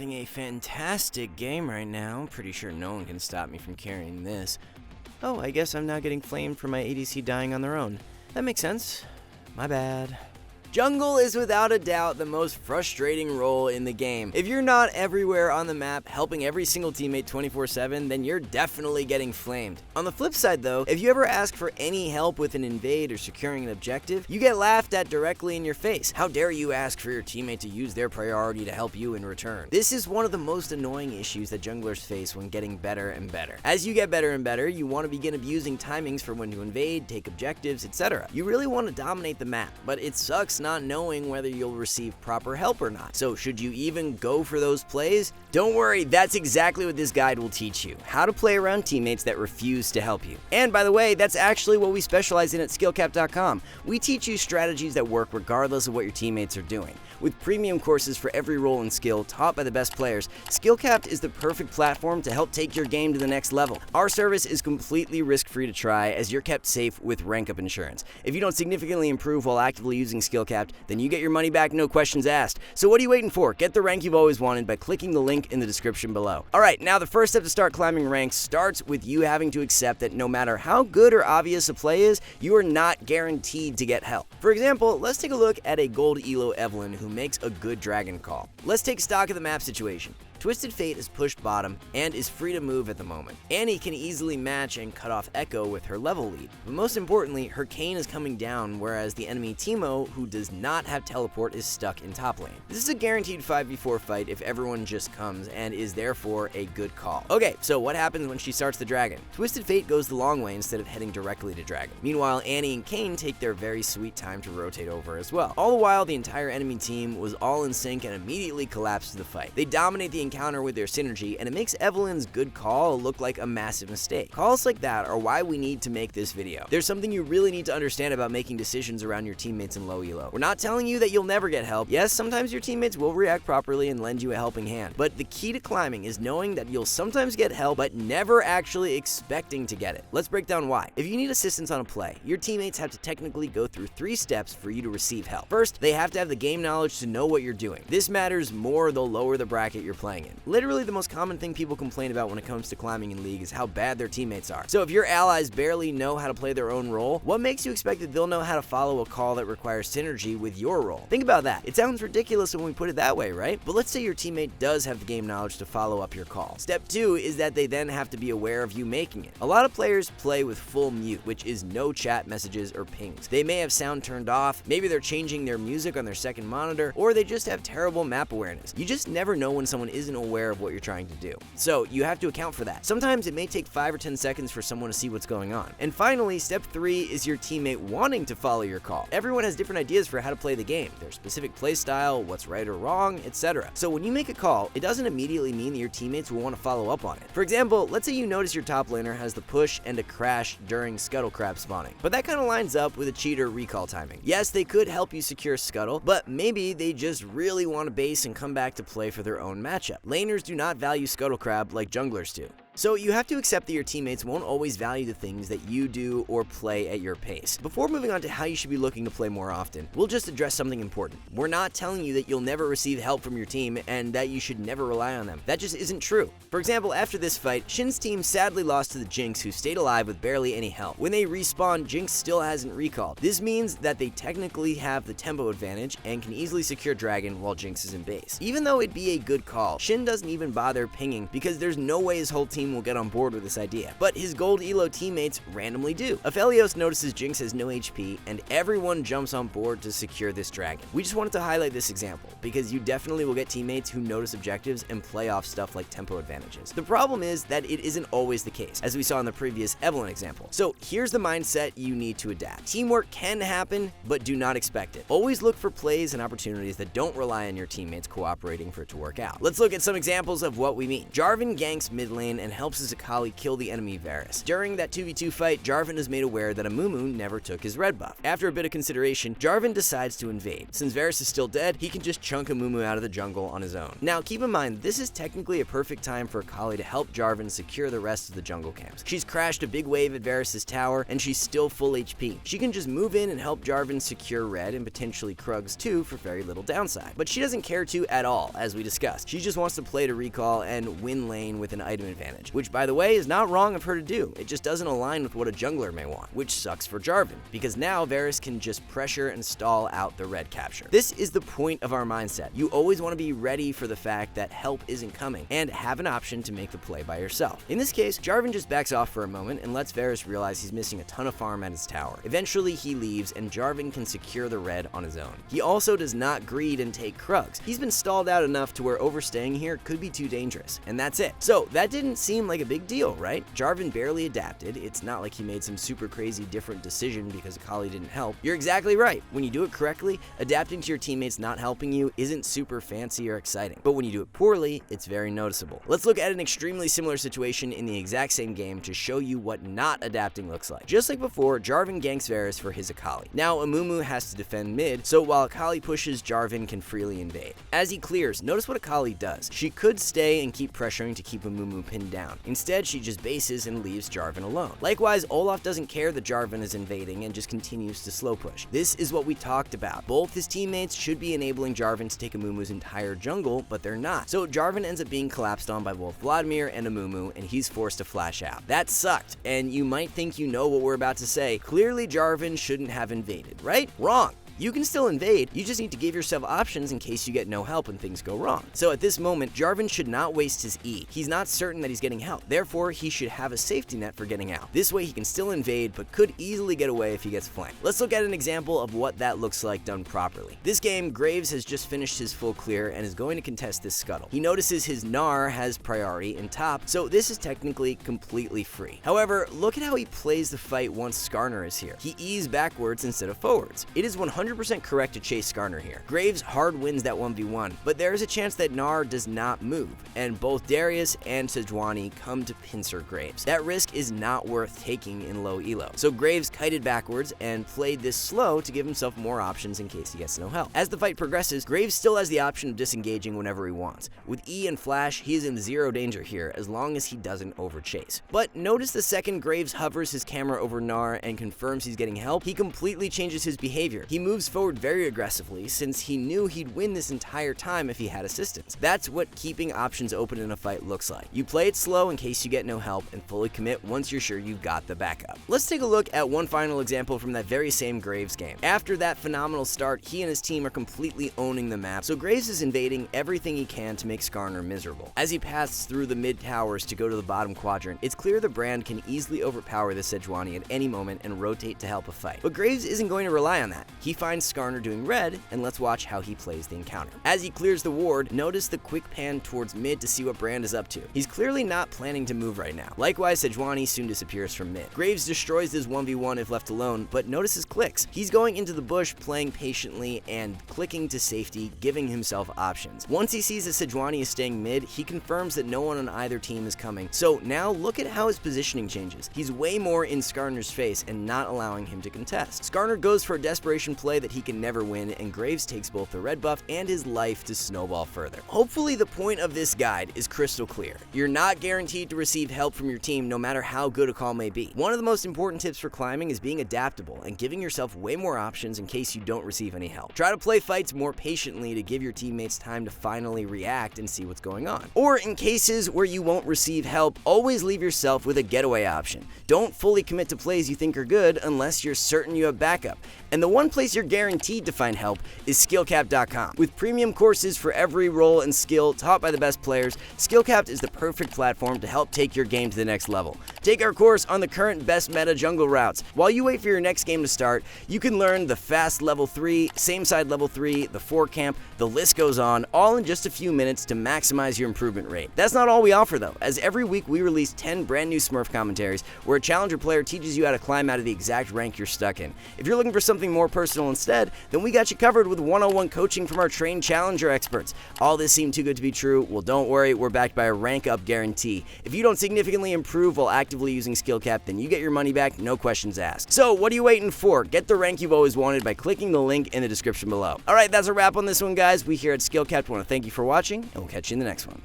having a fantastic game right now. Pretty sure no one can stop me from carrying this. Oh, I guess I'm not getting flamed for my ADC dying on their own. That makes sense. My bad. Jungle is without a doubt the most frustrating role in the game. If you're not everywhere on the map helping every single teammate 24/7, then you're definitely getting flamed. On the flip side though, if you ever ask for any help with an invade or securing an objective, you get laughed at directly in your face. How dare you ask for your teammate to use their priority to help you in return? This is one of the most annoying issues that junglers face when getting better and better. As you get better and better, you want to begin abusing timings for when to invade, take objectives, etc. You really want to dominate the map, but it sucks not knowing whether you'll receive proper help or not. So should you even go for those plays? Don't worry, that's exactly what this guide will teach you. How to play around teammates that refuse to help you. And by the way, that's actually what we specialize in at skillcapped.com. We teach you strategies that work regardless of what your teammates are doing. With premium courses for every role and skill taught by the best players, Skillcapped is the perfect platform to help take your game to the next level. Our service is completely risk-free to try as you're kept safe with RankUp Insurance. If you don't significantly improve while actively using Skillcapped, then you get your money back, no questions asked. So what are you waiting for? Get the rank you've always wanted by clicking the link in the description below. Alright, now the first step to start climbing ranks starts with you having to accept that no matter how good or obvious a play is, you are not guaranteed to get help. For example, let's take a look at a gold elo Evelynn who makes a good dragon call. Let's take stock of the map situation. Twisted Fate is pushed bottom and is free to move at the moment. Annie can easily match and cut off Echo with her level lead, but most importantly, her Kayn is coming down, whereas the enemy Teemo, who does not have teleport, is stuck in top lane. This is a guaranteed 5v4 fight if everyone just comes, and is therefore a good call. Okay, so what happens when she starts the dragon? Twisted Fate goes the long way instead of heading directly to dragon. Meanwhile, Annie and Kayn take their very sweet time to rotate over as well. All the while, the entire enemy team was all in sync and immediately collapsed to the fight. They dominate the encounter with their synergy, and it makes Evelynn's good call look like a massive mistake. Calls like that are why we need to make this video. There's something you really need to understand about making decisions around your teammates in low elo. We're not telling you that you'll never get help. Yes, sometimes your teammates will react properly and lend you a helping hand, but the key to climbing is knowing that you'll sometimes get help, but never actually expecting to get it. Let's break down why. If you need assistance on a play, your teammates have to technically go through 3 steps for you to receive help. First, they have to have the game knowledge to know what you're doing. This matters more the lower the bracket you're playing in. Literally the most common thing people complain about when it comes to climbing in League is how bad their teammates are. So if your allies barely know how to play their own role, what makes you expect that they'll know how to follow a call that requires synergy with your role? Think about that. It sounds ridiculous when we put it that way, right? But let's say your teammate does have the game knowledge to follow up your call. Step 2 is that they then have to be aware of you making it. A lot of players play with full mute, which is no chat messages or pings. They may have sound turned off, maybe they're changing their music on their second monitor, or they just have terrible map awareness. You just never know when someone isn't aware of what you're trying to do. So you have to account for that. Sometimes it may take 5 or 10 seconds for someone to see what's going on. And finally, step 3 is your teammate wanting to follow your call. Everyone has different ideas for how to play the game, their specific play style, what's right or wrong, etc. So when you make a call, it doesn't immediately mean that your teammates will want to follow up on it. For example, let's say you notice your top laner has the push and a crash during Scuttle Crab spawning, but that kind of lines up with a cheater recall timing. Yes, they could help you secure Scuttle, but maybe they just really want to base and come back to play for their own matchup. Laners do not value Scuttle Crab like junglers do. So you have to accept that your teammates won't always value the things that you do or play at your pace. Before moving on to how you should be looking to play more often, we'll just address something important. We're not telling you that you'll never receive help from your team and that you should never rely on them. That just isn't true. For example, after this fight, Shin's team sadly lost to the Jinx, who stayed alive with barely any help. When they respawn, Jinx still hasn't recalled. This means that they technically have the tempo advantage and can easily secure Dragon while Jinx is in base. Even though it'd be a good call, Shin doesn't even bother pinging because there's no way his whole team will get on board with this idea, but his gold elo teammates randomly do. Aphelios notices Jinx has no HP and everyone jumps on board to secure this dragon. We just wanted to highlight this example because you definitely will get teammates who notice objectives and play off stuff like tempo advantages. The problem is that it isn't always the case, as we saw in the previous Evelynn example. So here's the mindset you need to adapt. Teamwork can happen, but do not expect it. Always look for plays and opportunities that don't rely on your teammates cooperating for it to work out. Let's look at some examples of what we mean. Jarvan ganks mid lane and and helps his Akali kill the enemy Varus. During that 2v2 fight, Jarvan is made aware that Amumu never took his red buff. After a bit of consideration, Jarvan decides to invade. Since Varus is still dead, he can just chunk Amumu out of the jungle on his own. Now keep in mind, this is technically a perfect time for Akali to help Jarvan secure the rest of the jungle camps. She's crashed a big wave at Varus' tower, and she's still full HP. She can just move in and help Jarvan secure red and potentially Krugs too for very little downside. But she doesn't care to at all, as we discussed. She just wants to play to recall and win lane with an item advantage, which by the way is not wrong of her to do. It just doesn't align with what a jungler may want, which sucks for Jarvan, because now Varus can just pressure and stall out the red capture. This is the point of our mindset. You always want to be ready for the fact that help isn't coming and have an option to make the play by yourself. In this case, Jarvan just backs off for a moment and lets Varus realize he's missing a ton of farm at his tower. Eventually he leaves and Jarvan can secure the red on his own. He also does not greed and take Krugs. He's been stalled out enough to where overstaying here could be too dangerous, and that's it. So that didn't seem like a big deal, right? Jarvan barely adapted. It's not like he made some super crazy different decision because Akali didn't help. You're exactly right. When you do it correctly, adapting to your teammates not helping you isn't super fancy or exciting, but when you do it poorly, it's very noticeable. Let's look at an extremely similar situation in the exact same game to show you what not adapting looks like. Just like before, Jarvan ganks Varus for his Akali. Now Amumu has to defend mid, so while Akali pushes, Jarvan can freely invade. As he clears, notice what Akali does. She could stay and keep pressuring to keep Amumu pinned down. Instead, she just bases and leaves Jarvan alone. Likewise, Olaf doesn't care that Jarvan is invading and just continues to slow push. This is what we talked about. Both his teammates should be enabling Jarvan to take Amumu's entire jungle, but they're not. So Jarvan ends up being collapsed on by both Vladimir and Amumu, and he's forced to flash out. That sucked, and you might think you know what we're about to say. Clearly, Jarvan shouldn't have invaded, right? Wrong. You can still invade, you just need to give yourself options in case you get no help when things go wrong. So at this moment, Jarvan should not waste his E. He's not certain that he's getting help, therefore he should have a safety net for getting out. This way he can still invade, but could easily get away if he gets flanked. Let's look at an example of what that looks like done properly. This game, Graves has just finished his full clear and is going to contest this scuttle. He notices his Gnar has priority in top, so this is technically completely free. However, look at how he plays the fight once Skarner is here. He E's backwards instead of forwards. It is 100% correct to chase Skarner here. Graves hard wins that 1v1, but there is a chance that Gnar does not move, and both Darius and Sejuani come to pincer Graves. That risk is not worth taking in low elo. So Graves kited backwards and played this slow to give himself more options in case he gets no help. As the fight progresses, Graves still has the option of disengaging whenever he wants. With E and Flash, he is in zero danger here as long as he doesn't overchase. But notice the second Graves hovers his camera over Gnar and confirms he's getting help, he completely changes his behavior. He moves forward very aggressively since he knew he'd win this entire time if he had assistance. That's what keeping options open in a fight looks like. You play it slow in case you get no help and fully commit once you're sure you've got the backup. Let's take a look at one final example from that very same Graves game. After that phenomenal start, he and his team are completely owning the map, so Graves is invading everything he can to make Skarner miserable. As he passes through the mid towers to go to the bottom quadrant, it's clear the Brand can easily overpower the Sejuani at any moment and rotate to help a fight. But Graves isn't going to rely on that. He finds Skarner doing red, and let's watch how he plays the encounter. As he clears the ward, notice the quick pan towards mid to see what Brand is up to. He's clearly not planning to move right now. Likewise, Sejuani soon disappears from mid. Graves destroys this 1v1 if left alone, but notice his clicks. He's going into the bush, playing patiently and clicking to safety, giving himself options. Once he sees that Sejuani is staying mid, he confirms that no one on either team is coming. So now look at how his positioning changes. He's way more in Skarner's face and not allowing him to contest. Skarner goes for a desperation play that he can never win, and Graves takes both the red buff and his life to snowball further. Hopefully the point of this guide is crystal clear. You're not guaranteed to receive help from your team no matter how good a call may be. One of the most important tips for climbing is being adaptable and giving yourself way more options in case you don't receive any help. Try to play fights more patiently to give your teammates time to finally react and see what's going on. Or in cases where you won't receive help, always leave yourself with a getaway option. Don't fully commit to plays you think are good unless you're certain you have backup. And the one place you're guaranteed to find help is Skillcapped.com. With premium courses for every role and skill taught by the best players, Skillcapped is the perfect platform to help take your game to the next level. Take our course on the current best meta jungle routes. While you wait for your next game to start, you can learn the fast level 3, same side level 3, the 4 camp, the list goes on, all in just a few minutes to maximize your improvement rate. That's not all we offer though, as every week we release 10 brand new Smurf commentaries where a challenger player teaches you how to climb out of the exact rank you're stuck in. If you're looking for something more personal instead, then we got you covered with one-on-one coaching from our trained challenger experts. All this seemed too good to be true? Well, don't worry, we're backed by a rank up guarantee. If you don't significantly improve while actively using SkillCap, then you get your money back, no questions asked. So what are you waiting for? Get the rank you've always wanted by clicking the link in the description below. Alright, that's a wrap on this one, guys. We here at SkillCap want to thank you for watching, and we'll catch you in the next one.